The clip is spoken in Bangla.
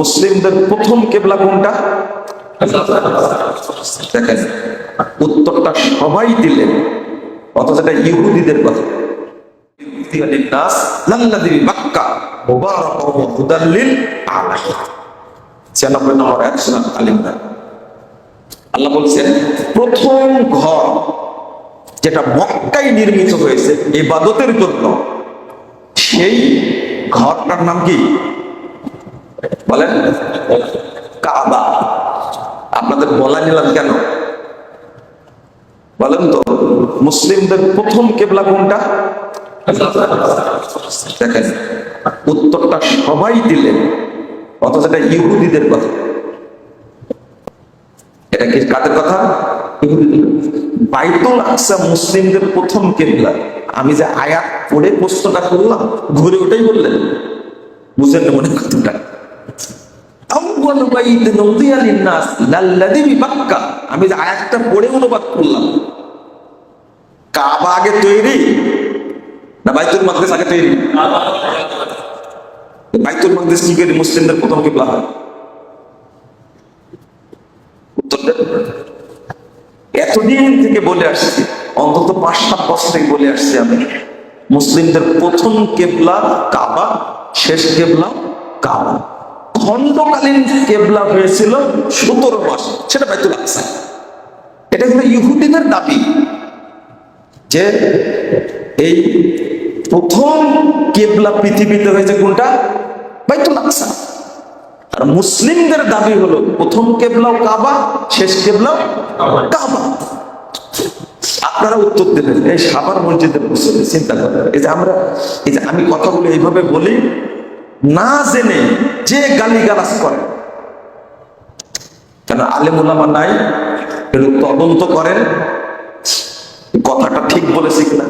মুসলিমদের প্রথম কেবলা কোনটা? দেখেন উত্তরটা সবাই দিলেন, অথচ এটা ইহুদিদের কথা। আল্লাহ বলছেন প্রথম ঘর যেটা মক্কায় নির্মিত হয়েছে ইবাদতের জন্য, সেই ঘরটার নাম কি বলেন? কাবা। আপনাদের বলা নিলাম কেন বলেন তো? মুসলিমদের প্রথম কেবলা কোনটা? দেখেন উত্তরটা সবাই দিলেন, অথচ এটা ইহুদিদের কথা। এটা কি কাদের কথা? বাইতুল আকসা মুসলিমদের প্রথম কেবলা। আমি যে আয়াত পড়ে প্রশ্নটা করলাম, ঘুরে ওটাই বললেন, বুঝেন না মনে কথাটা? আমি যে আয়াতটা পড়ে অনুবাদ করলাম, কাবা আগে তৈরি না বাইতুল মাকদিস আগে তৈরি? বাইতুল মাকদিস কি করে মুসলিমদের প্রথম কিবলা হয়? এতদিন থেকে বলে আসছি, অন্তত 5-7 বছর থেকে বলে আসছি আমি, মুসলিমদের প্রথম কেবলা কাবা, শেষ কেবলা কাবা। খণ্ডকালীন কেবলা হয়েছিল 17 মাস, সেটা বাইতুল আকসা। এটা কিন্তু ইহুদিদের দাবি যে এই প্রথম কেবলা পৃথিবীতে হয়েছে কোনটা? বাইতুল আকসা। আর মুসলিমদের দাবি হলো প্রথম কেবলাও কাবা, শেষ কেবলাও কাবা। আপনারা উত্তর দিলেন এই সাভার মসজিদের মুসলিম। চিন্তা করেন, এই যে আমি কথাগুলো এইভাবে বলি, না জেনে যে গালিগালাজ করে, কেন আলেম ওলামা নাই, একটু তদন্ত করেন কথাটা ঠিক বলেছি কিনা।